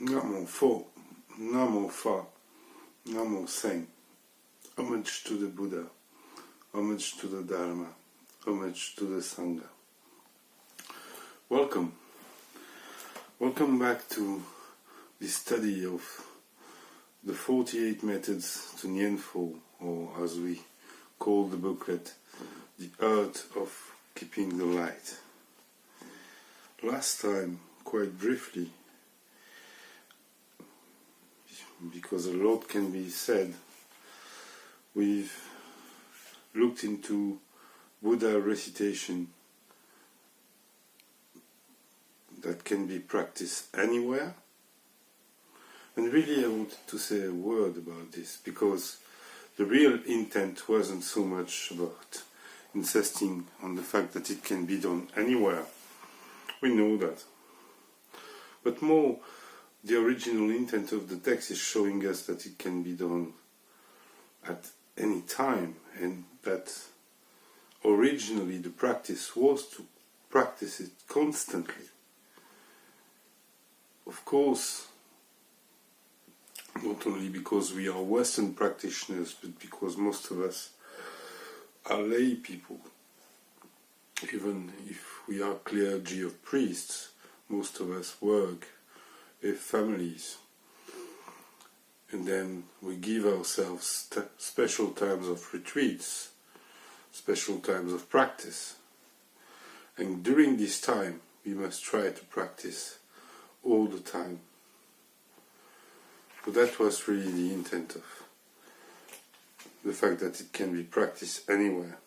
Namo Pho, Namo Fa, Namo Seng. Homage to the Buddha, homage to the Dharma, homage to the Sangha. Welcome. Welcome back to the study of the 48 methods to Nianfo, or as we call the booklet, the art of keeping the light. Last time, quite briefly, because a lot can be said, we've looked into Buddha recitation that can be practiced anywhere. And really I wanted to say a word about this, because the real intent wasn't so much about insisting on the fact that it can be done anywhere. We know that. But more, the original intent of the text is showing us that it can be done at any time, and that originally the practice was to practice it constantly. Of course, not only because we are Western practitioners, but because most of us are lay people. Even if we are clergy of priests, most of us work with families. And then we give ourselves special times of retreats, special times of practice. And during this time, we must try to practice all the time. So that was really the intent of the fact that it can be practiced anywhere.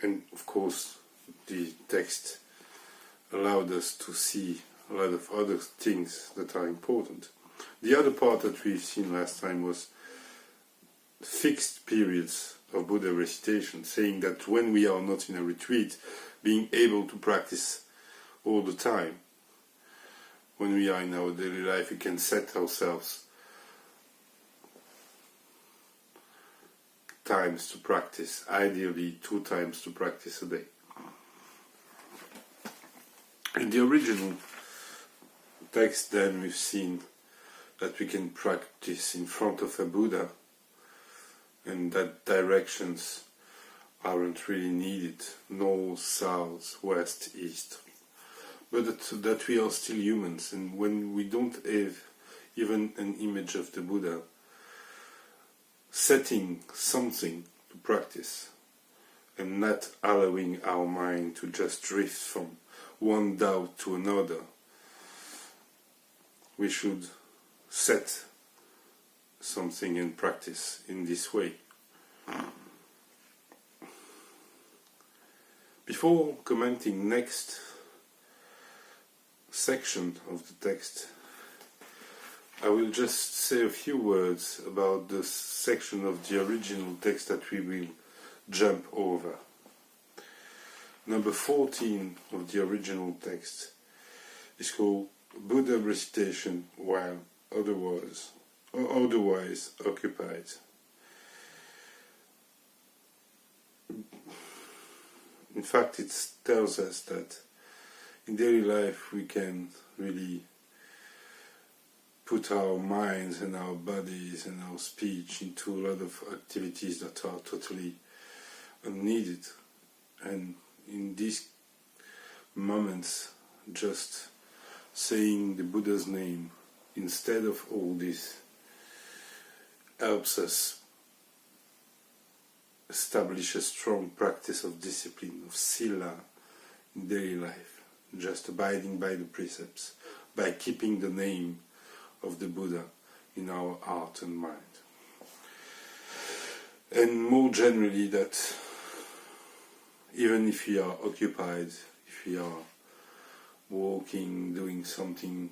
And of course, the text allowed us to see a lot of other things that are important. The other part that we've seen last time was fixed periods of Buddha recitation, saying that when we are not in a retreat, being able to practice all the time. When we are in our daily life, we can set ourselves times to practice, ideally 2 times to practice a day. In the original text, then, we've seen that we can practice in front of a Buddha, and that directions aren't really needed, north, south, west, east, but that we are still humans, and when we don't have even an image of the Buddha, setting something to practice and not allowing our mind to just drift from one doubt to another, we should set something in practice in this way. Before commenting next section of the text, I will just say a few words about the section of the original text that we will jump over. Number 14 of the original text is called Buddha recitation while otherwise occupied. In fact, it tells us that in daily life we can really put our minds and our bodies and our speech into a lot of activities that are totally unneeded. And in these moments, just saying the Buddha's name instead of all this helps us establish a strong practice of discipline, of sila in daily life, just abiding by the precepts, by keeping the name of the Buddha in our heart and mind. And more generally, that even if we are occupied, if we are walking, doing something,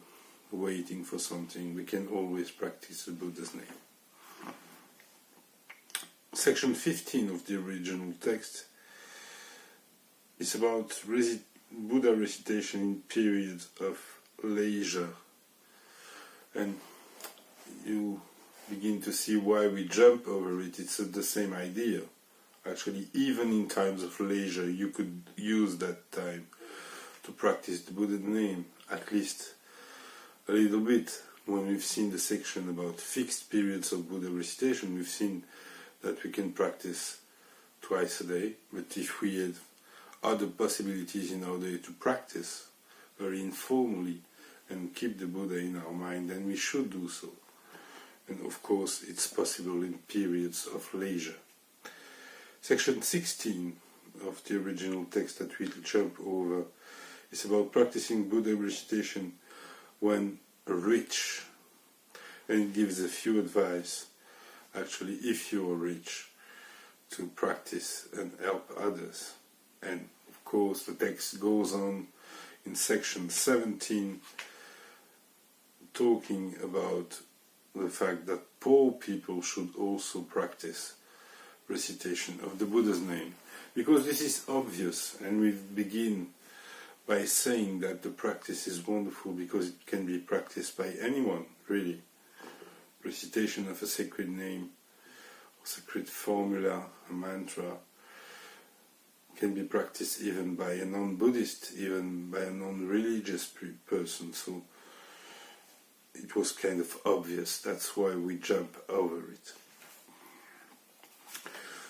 waiting for something, we can always practice the Buddha's name. Section 15 of the original text is about Buddha recitation in periods of leisure. And you begin to see why we jump over it. It's the same idea. Actually, even in times of leisure, you could use that time to practice the Buddha's name, at least a little bit. When we've seen the section about fixed periods of Buddha recitation, we've seen that we can practice twice a day, but if we had other possibilities in our day to practice very informally and keep the Buddha in our mind, then we should do so. And of course it's possible in periods of leisure. Section 16 of the original text that we'll jump over is about practicing Buddha recitation when rich, and it gives a few advice, actually, if you are rich, to practice and help others. And of course the text goes on in section 17 talking about the fact that poor people should also practice recitation of the Buddha's name, because this is obvious, and we begin by saying that the practice is wonderful because it can be practiced by anyone, really. Recitation of a sacred name, a sacred formula, a mantra, can be practiced even by a non-Buddhist, even by a non-religious person, so it was kind of obvious, that's why we jump over it.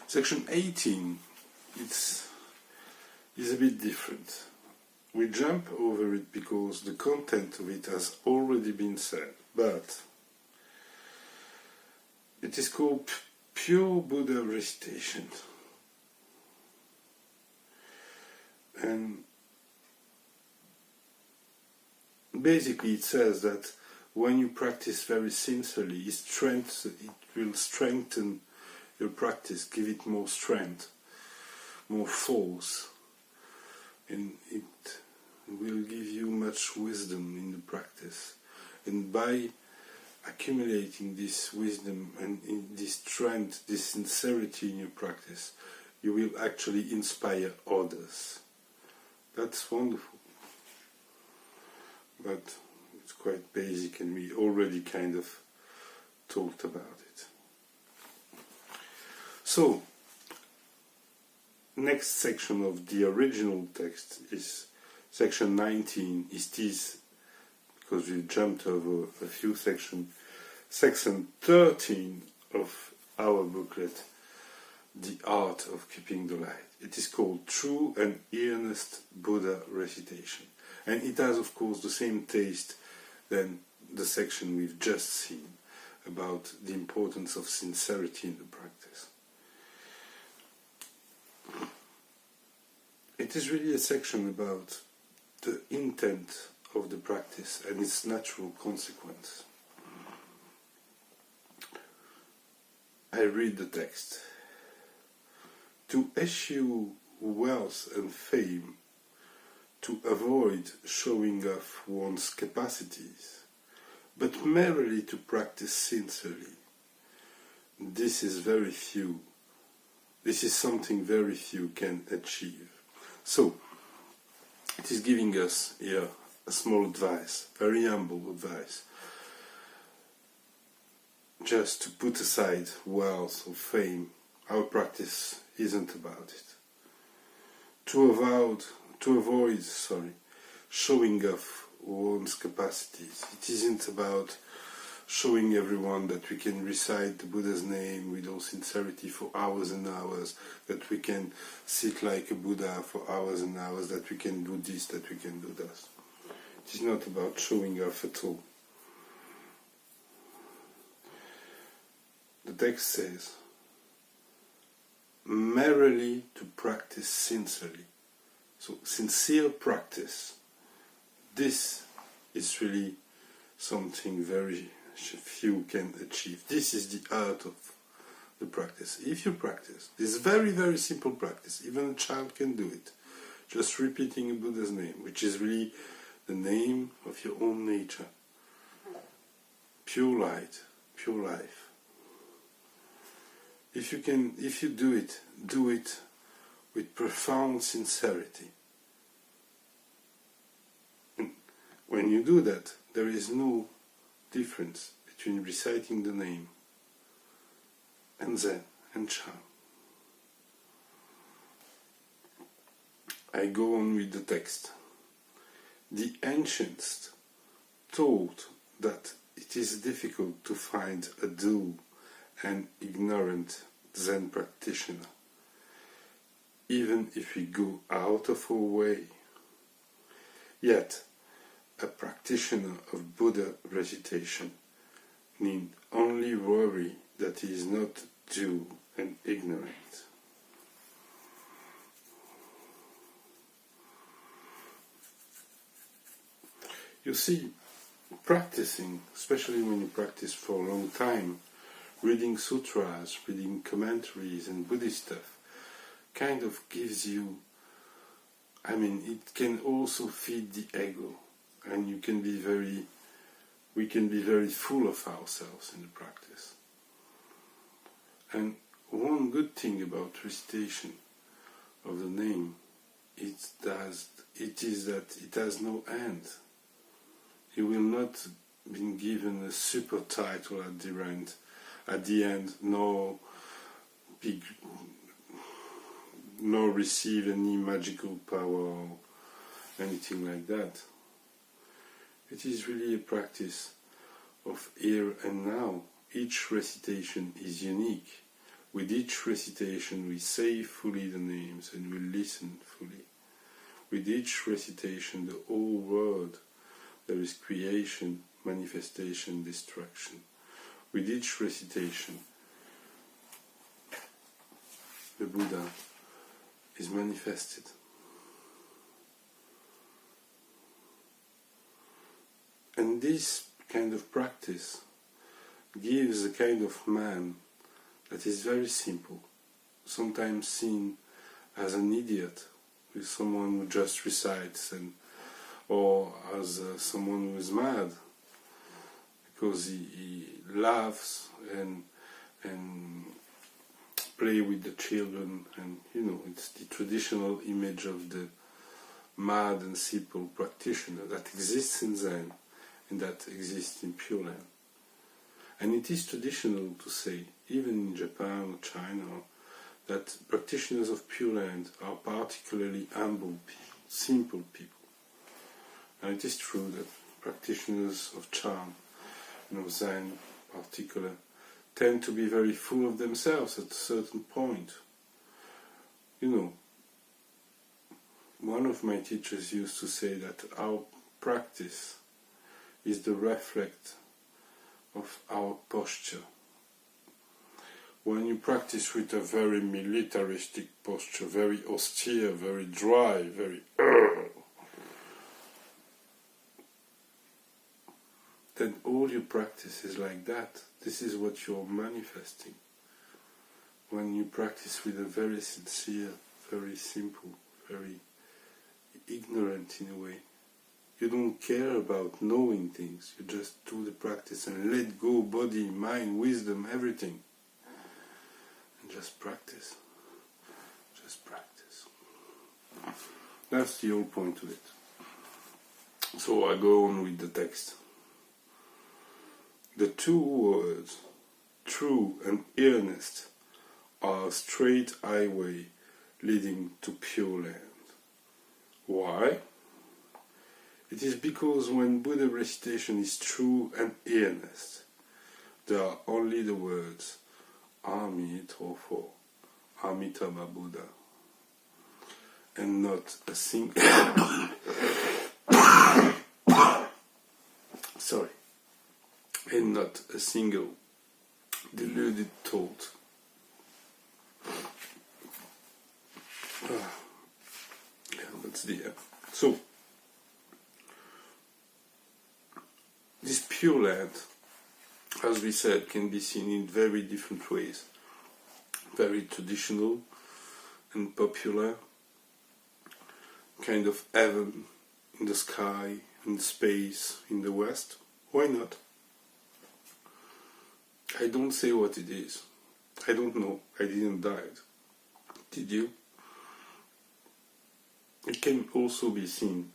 Section 18 is a bit different. We jump over it because the content of it has already been said, but it is called Pure Buddha Recitation. And basically it says that when you practice very sincerely, it will strengthen your practice, give it more strength, more force, and it will give you much wisdom in the practice. And by accumulating this wisdom and in this strength, this sincerity in your practice, you will actually inspire others. That's wonderful. But it's quite basic, and we already kind of talked about it. So, next section of the original text is section 19, is this, because we jumped over a few sections, section 13 of our booklet, The Art of Keeping the Light. It is called True and Earnest Buddha Recitation. And it has, of course, the same taste than the section we've just seen about the importance of sincerity in the practice. It is really a section about the intent of the practice and its natural consequence. I read the text. To eschew wealth and fame, to avoid showing off one's capacities, but merely to practice sincerely, this is something very few can achieve. So, it is giving us here a small advice, very humble advice, just to put aside wealth or fame. Our practice isn't about it. To avoid showing off one's capacities. It isn't about showing everyone that we can recite the Buddha's name with all sincerity for hours and hours, that we can sit like a Buddha for hours and hours, that we can do this, that we can do that. It is not about showing off at all. The text says, merely to practice sincerely. So, sincere practice. This is really something very few can achieve. This is the art of the practice. If you practice this very, very simple practice, even a child can do it, just repeating a Buddha's name, which is really the name of your own nature. Pure light, pure life. If you do it with profound sincerity. And when you do that, there is no difference between reciting the name and Zen and Chan. I go on with the text. The ancients told that it is difficult to find a dull and ignorant Zen practitioner, even if we go out of our way. Yet, a practitioner of Buddha recitation need only worry that he is not dull and ignorant. You see, practicing, especially when you practice for a long time, reading sutras, reading commentaries and Buddhist stuff, kind of gives you, it can also feed the ego, and we can be very full of ourselves in the practice. And one good thing about recitation of the name is that it has no end. You will not be given a super title at the end, nor receive any magical power or anything like that. It is really a practice of here and now. Each recitation is unique. With each recitation we say fully the names and we listen fully. With each recitation the whole world, there is creation, manifestation, destruction. With each recitation the Buddha is manifested. And this kind of practice gives a kind of man that is very simple, sometimes seen as an idiot, with someone who just recites, or as someone who is mad, because he laughs and play with the children, and it's the traditional image of the mad and simple practitioner that exists in Zen and that exists in Pure Land. And it is traditional to say, even in Japan or China, that practitioners of Pure Land are particularly humble people, simple people. And it is true that practitioners of Chan and of Zen in particular tend to be very full of themselves at a certain point. One of my teachers used to say that our practice is the reflect of our posture. When you practice with a very militaristic posture, very austere, very dry, very then all your practice is like that. This is what you're manifesting. When you practice with a very sincere, very simple, very ignorant in a way, you don't care about knowing things, you just do the practice and let go body, mind, wisdom, everything. And just practice. Just practice. That's the whole point of it. So I go on with the text. The two words, true and earnest, are a straight highway leading to Pure Land. Why? It is because when Buddha recitation is true and earnest, there are only the words Amitofo, Amitabha Buddha, and not a single and not a single deluded thought. That's the end. So this Pure Land, as we said, can be seen in very different ways. Very traditional and popular, kind of heaven in the sky, in space, in the West. Why not? I don't say what it is. I don't know. I didn't dive. Did you? It can also be seen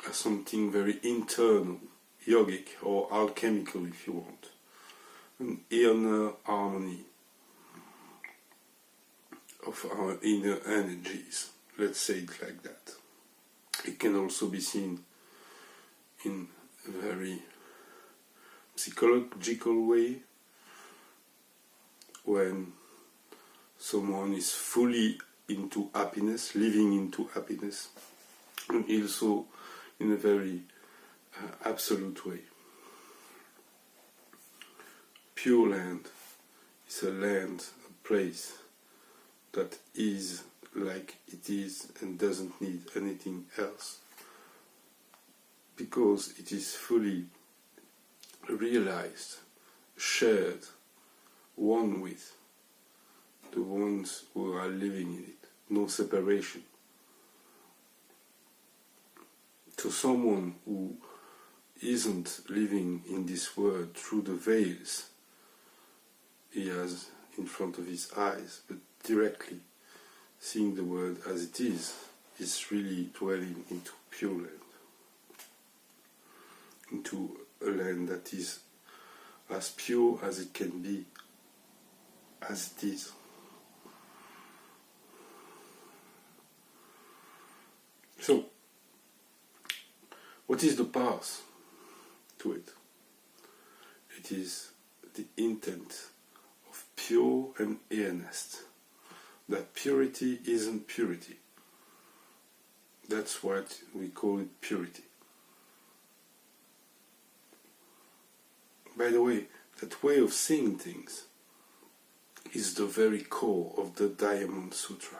as something very internal, yogic or alchemical if you want. An inner harmony of our inner energies. Let's say it like that. It can also be seen very psychological way, when someone is fully into happiness, living into happiness, and also in a very absolute way. Pure Land is a land, a place that is like it is and doesn't need anything else, because it is fully realized, shared, one with the ones who are living in it. No separation. To someone who isn't living in this world through the veils he has in front of his eyes, but directly seeing the world as it is really dwelling into Pure Land, into a land that is as pure as it can be, as it is. So, what is the path to it? It is the intent of pure and earnest. That purity isn't purity. That's what we call it, purity. By the way, that way of seeing things is the very core of the Diamond Sutra.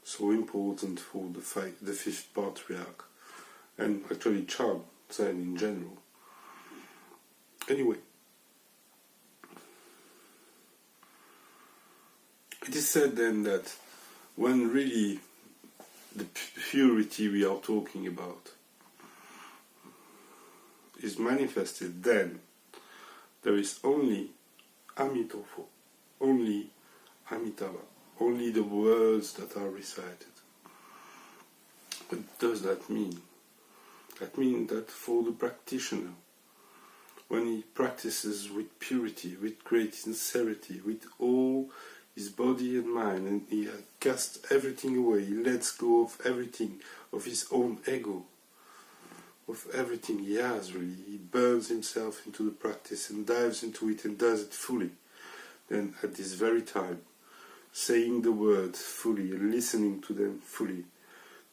So important for the fifth patriarch, and actually Chan Zen in general. Anyway, it is said then that when really the purity we are talking about is manifested, then there is only Amitofo, only Amitabha, only the words that are recited. What does that mean? That means that for the practitioner, when he practices with purity, with great sincerity, with all his body and mind, and he casts everything away, he lets go of everything, of his own ego, of everything he has really, he burns himself into the practice and dives into it and does it fully. Then at this very time, saying the words fully and listening to them fully,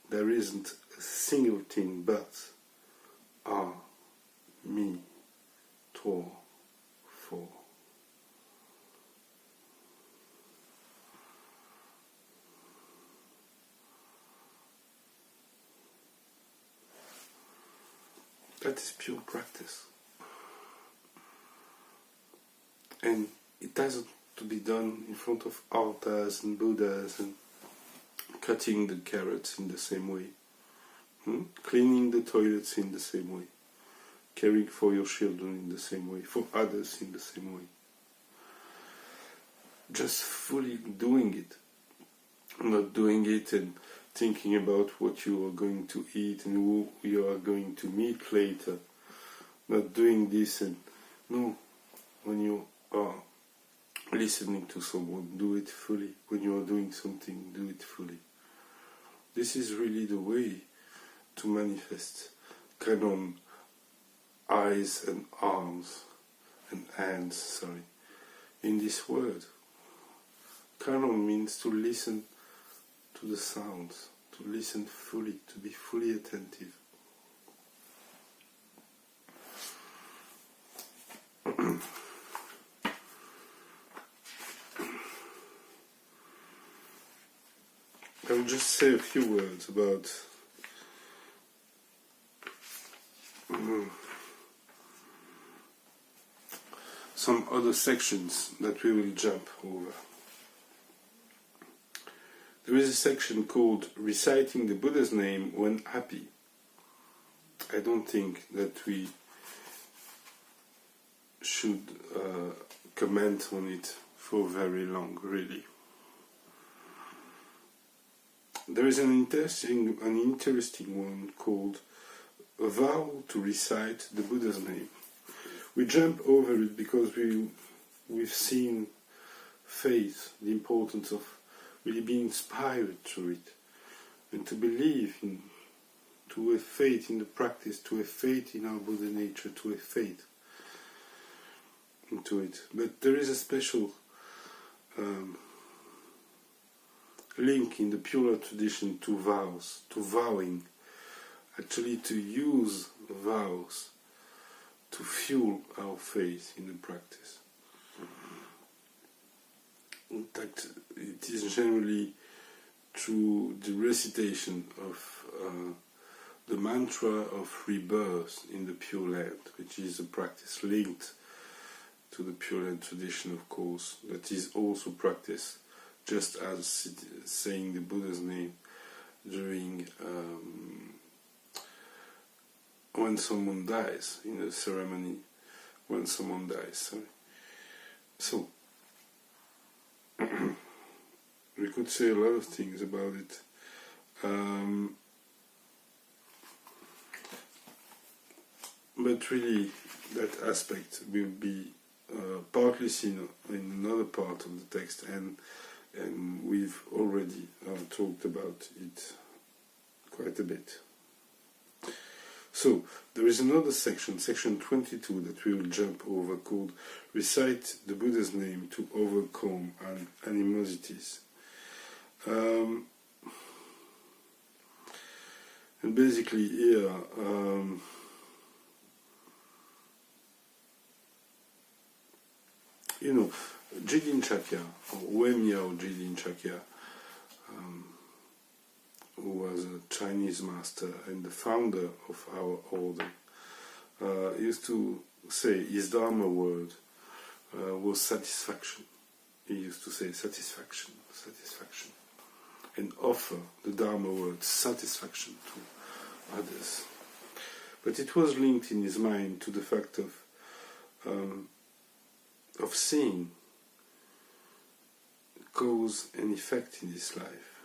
there isn't a single thing but A, Mi, To, Fo. That is pure practice. And it doesn't to be done in front of altars and Buddhas and cutting the carrots in the same way, cleaning the toilets in the same way, caring for your children in the same way, for others in the same way. Just fully doing it, not doing it and thinking about what you are going to eat and who you are going to meet later, not doing this and no, when you are listening to someone, do it fully. When you are doing something, do it fully. This is really the way to manifest Kanon eyes and arms and hands, in this word. Kanon means to listen to the sounds, to listen fully, to be fully attentive. I will just say a few words about some other sections that we will jump over. There is a section called Reciting the Buddha's Name When Happy. I don't think that we should comment on it for very long, really. There is an interesting one called A Vow to Recite the Buddha's Name. We jump over it because we've seen faith, the importance of really being inspired through it, and to believe in, to have faith in the practice, to have faith in our Buddha nature, to have faith into it. But there is a special link in the Pure tradition to vows, to vowing, actually to use vows to fuel our faith in the practice. In fact, it is generally through the recitation of the mantra of rebirth in the Pure Land, which is a practice linked to the Pure Land tradition, of course, that is also practiced just as saying the Buddha's name during when someone dies, in a ceremony when someone dies. Sorry. So we could say a lot of things about it. But really, that aspect will be partly seen in another part of the text, and we've already talked about it quite a bit. So, there is another section, section 22, that we will jump over, called Recite the Buddha's Name to Overcome Animosities. And basically here, Jidin Chakya, or Wemiao Jidin Chakya, who was a Chinese master and the founder of our order, used to say his Dharma word was satisfaction. He used to say satisfaction, satisfaction, and offer the Dharma word satisfaction to others. But it was linked in his mind to the fact of seeing cause and effect in his life,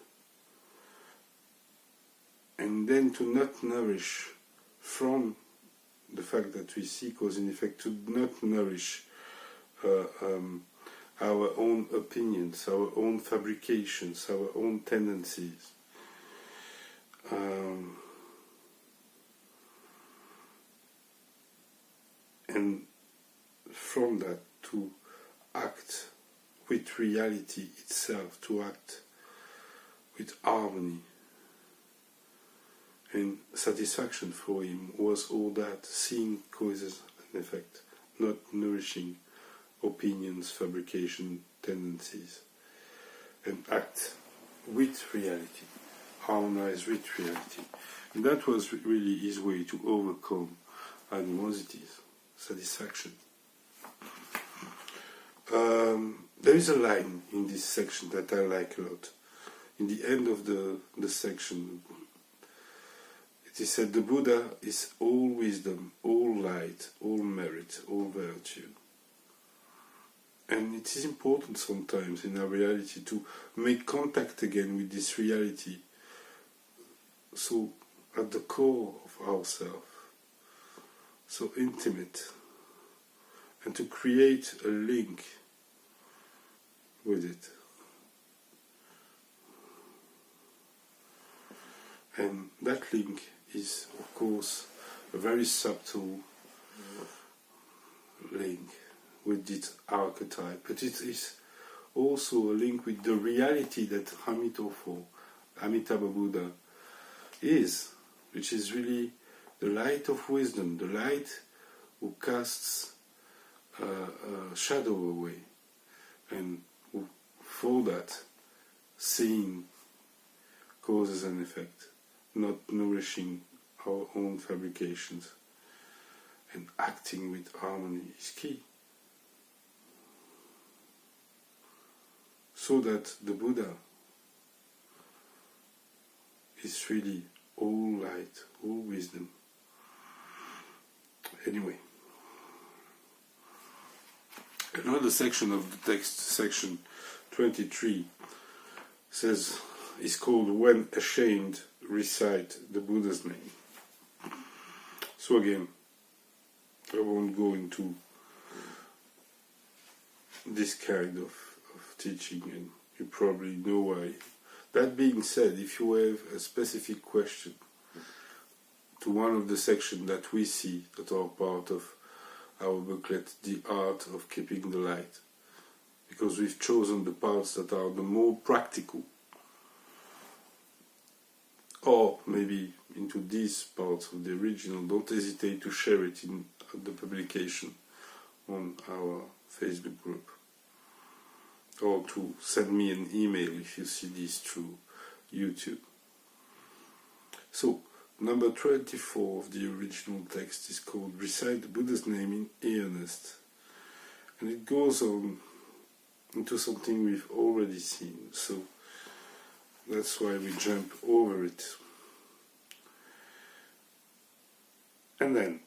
and then to not nourish from the fact that we see cause and effect, to not nourish our own opinions, our own fabrications, our own tendencies. And from that to act with reality itself, to act with harmony. And satisfaction for him was all that, seeing causes and effect, not nourishing opinions, fabrication, tendencies, and act with reality, harmonize with reality. And that was really his way to overcome animosities, satisfaction. There is a line in this section that I like a lot. In the end of the section, it is said, the Buddha is all wisdom, all light, all merit, all virtue. And it is important sometimes in our reality to make contact again with this reality, so at the core of ourselves, so intimate, and to create a link with it. And that link is, of course, a very subtle link with this archetype, but it is also a link with the reality that Amitabha Buddha is, which is really the light of wisdom, the light who casts a shadow away, and who, for that, seeing causes and effect, not nourishing our own fabrications, and acting with harmony is key. So that the Buddha is really all light, all wisdom. Anyway, another section of the text, section 23, is called When Ashamed, Recite the Buddha's Name. So again, I won't go into this kind of teaching, and you probably know why. That being said, if you have a specific question to one of the sections that we see that are part of our booklet, The Art of Keeping the Light, because we've chosen the parts that are the more practical, or maybe into these parts of the original. Don't hesitate to share it in the publication on our Facebook group, or to send me an email if you see this through YouTube. So, number 24 of the original text is called Recite the Buddha's Name in Earnest. And it goes on into something we've already seen, so that's why we jump over it. And then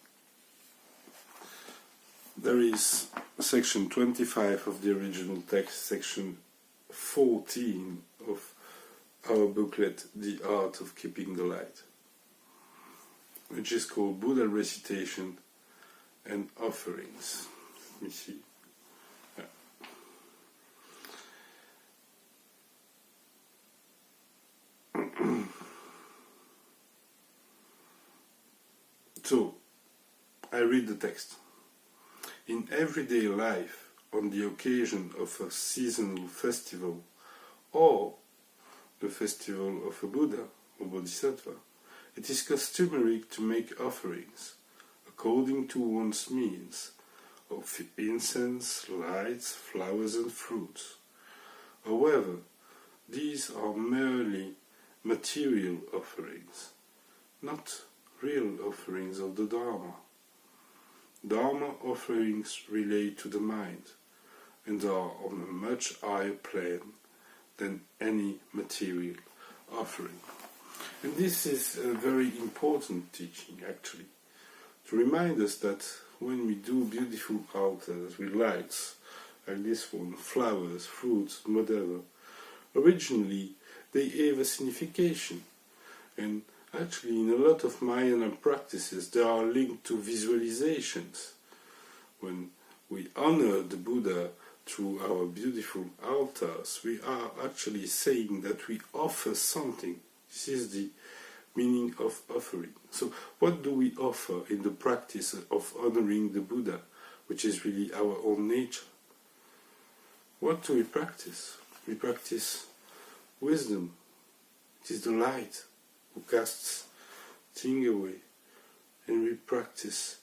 there is section 25 of the original text, section 14 of our booklet, The Art of Keeping the Light, which is called Buddha Recitation and Offerings. Let me see. So, I read the text. In everyday life, on the occasion of a seasonal festival, or the festival of a Buddha or Bodhisattva, it is customary to make offerings, according to one's means, of incense, lights, flowers and fruits. However, these are merely material offerings, not real offerings of the Dharma. Dharma offerings relate to the mind, and are on a much higher plane than any material offering. And this is a very important teaching, actually, to remind us that when we do beautiful altars with lights, like this one, flowers, fruits, whatever, originally they have a signification, and actually in a lot of Mayan practices they are linked to visualizations. When we honor the Buddha through our beautiful altars, we are actually saying that we offer something. This is the meaning of offering. So what do we offer in the practice of honoring the Buddha, which is really our own nature? What do we practice? We practice wisdom. It is the light who casts things away. And we practice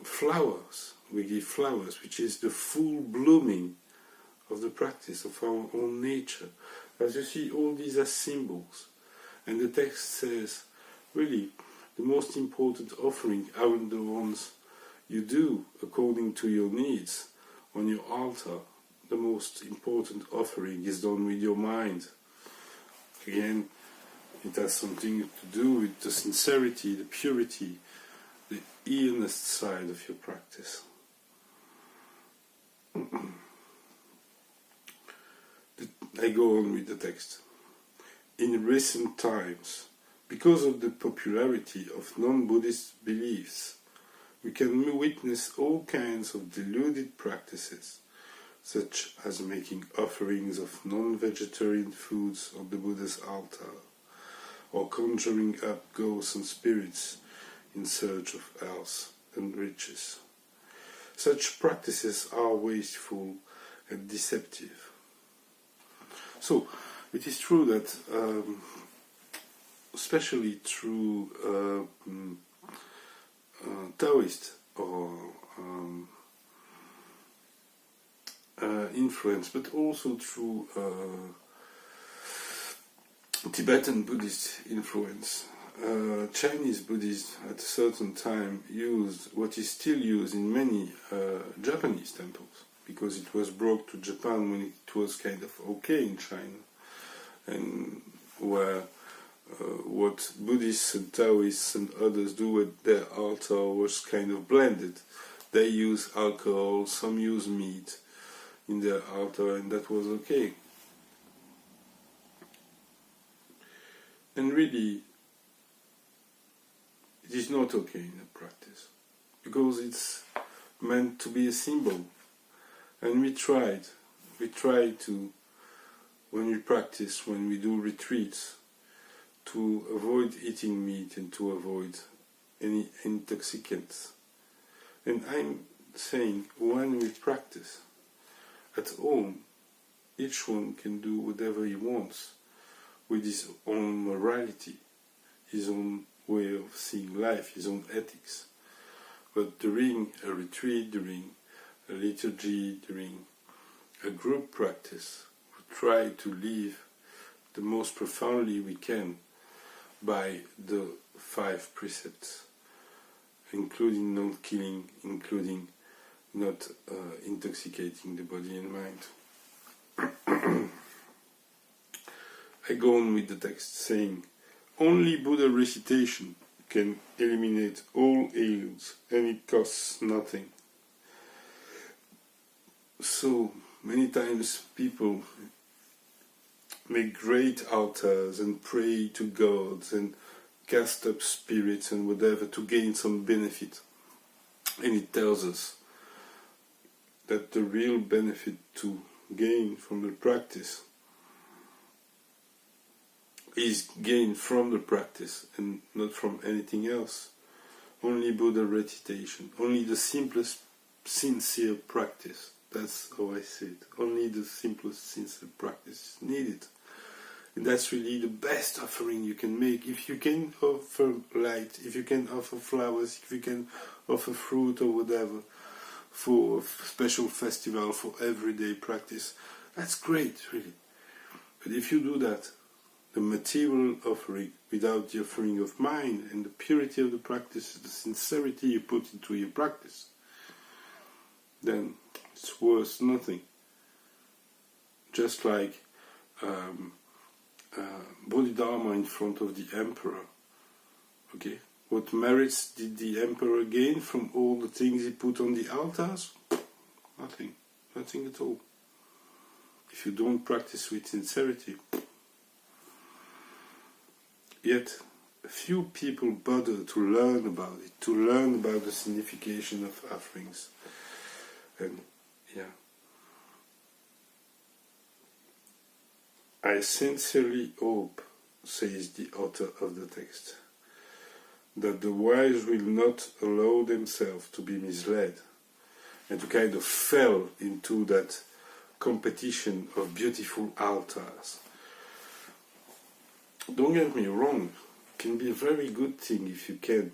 flowers. We give flowers, which is the full blooming of the practice of our own nature. As you see, all these are symbols. And the text says, really, the most important offering aren't the ones you do according to your needs on your altar. The most important offering is done with your mind. Again, it has something to do with the sincerity, the purity, the earnest side of your practice. I go on with the text. In recent times, because of the popularity of non-Buddhist beliefs, we can witness all kinds of deluded practices, such as making offerings of non-vegetarian foods on the Buddha's altar, or conjuring up ghosts and spirits in search of health and riches. Such practices are wasteful and deceptive. So, it is true that, especially through Taoist or influence, but also through Tibetan Buddhist influence, Chinese Buddhists at a certain time used what is still used in many Japanese temples, because it was brought to Japan when it was kind of okay in China, and where what Buddhists and Taoists and others do at their altar was kind of blended. They use alcohol, some use meat in their altar, and that was okay. And really, it is not okay in a practice, because it's meant to be a symbol. And we try to, when we practice, when we do retreats, to avoid eating meat and to avoid any intoxicants. And I'm saying, when we practice at home, each one can do whatever he wants with his own morality, his own way of seeing life, his own ethics. But during a retreat, during a liturgy, during a group practice, we try to live the most profoundly we can by the 5 precepts, including non-killing, including not intoxicating the body and mind. I go on with the text saying, only Buddha recitation can eliminate all ails, and it costs nothing. So many times people make great altars and pray to gods and cast up spirits and whatever to gain some benefit. And it tells us that the real benefit to gain from the practice is gained from the practice and not from anything else. Only Buddha recitation, only the simplest sincere practice. That's how I see it. Only the simplest sincere practice is needed. And that's really the best offering you can make. If you can offer light, if you can offer flowers, if you can offer fruit or whatever for a special festival, for everyday practice, that's great, really. But if you do that, the material offering, without the offering of mind and the purity of the practice, the sincerity you put into your practice, then it's worth nothing. Just like Bodhidharma in front of the emperor. Okay, what merits did the emperor gain from all the things he put on the altars? Nothing. Nothing at all. If you don't practice with sincerity. Yet, few people bother to learn about it, to learn about the signification of offerings. And, yeah. I sincerely hope, says the author of the text, that the wise will not allow themselves to be misled and to kind of fall into that competition of beautiful altars. Don't get me wrong, it can be a very good thing if you can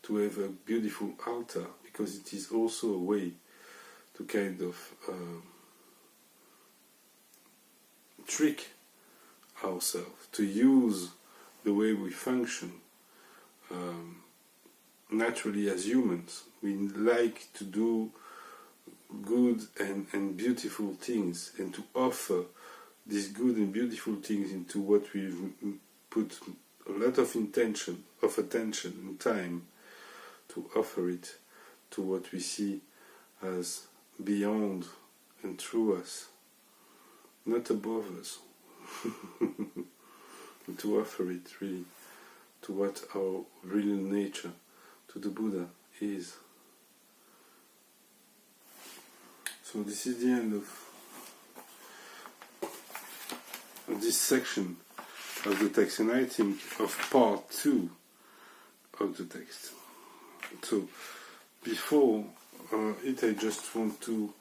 to have a beautiful altar, because it is also a way to kind of trick ourselves, to use the way we function naturally as humans. We like to do good and beautiful things, and to offer these good and beautiful things into what we've put a lot of attention and time to offer it to what we see as beyond and through us, not above us. And to offer it really to what our real nature, to the Buddha, is. So this is the end of this section of the text, and I think of part 2 of the text. So before it, I just want to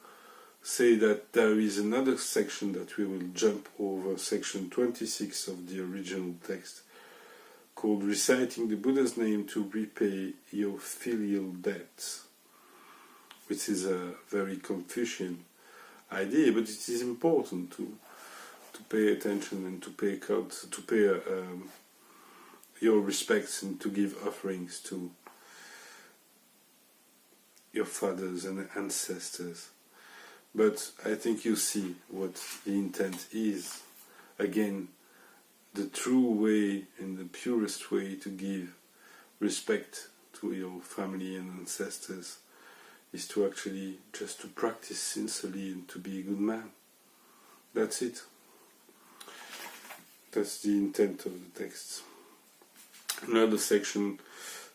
say that there is another section that we will jump over, section 26 of the original text, called Reciting the Buddha's Name to Repay Your Filial Debts, which is a very Confucian idea, but it is important to pay attention and to pay your respects and to give offerings to your fathers and ancestors. But I think you see what the intent is. Again, the true way and the purest way to give respect to your family and ancestors is to actually just to practice sincerely and to be a good man. That's it. That's the intent of the text. Another section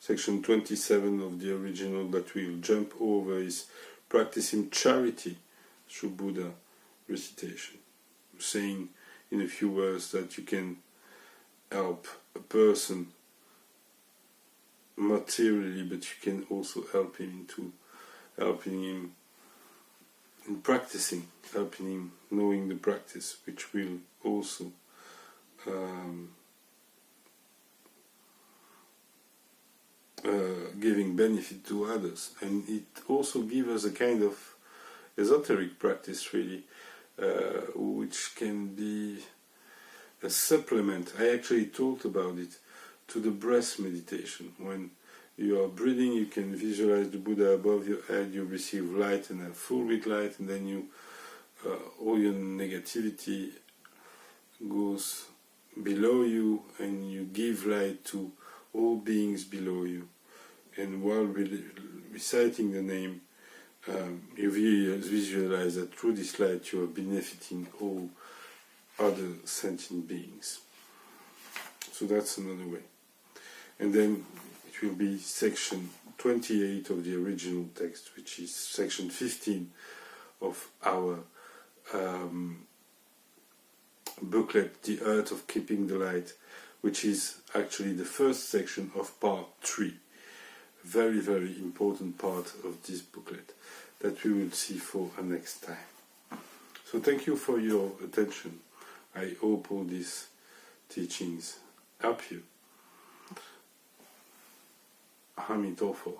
27 of the original that we'll jump over, is practicing charity through Buddha recitation. Saying in a few words that you can help a person materially, but you can also helping him in practicing, helping him knowing the practice, which will also giving benefit to others. And it also gives us a kind of esoteric practice, really, which can be a supplement. I actually talked about it to the breath meditation. When you are breathing, you can visualize the Buddha above your head, you receive light and are full with light, and then you all your negativity goes below you, and you give light to all beings below you. And while reciting the name, you visualize that through this light you are benefiting all other sentient beings. So that's another way. And then it will be section 28 of the original text, which is section 15 of our booklet, The Art of Keeping the Light, which is actually the first section of part 3. Very, very important part of this booklet that we will see for a next time. So thank you for your attention. I hope all these teachings help you. Amitofo.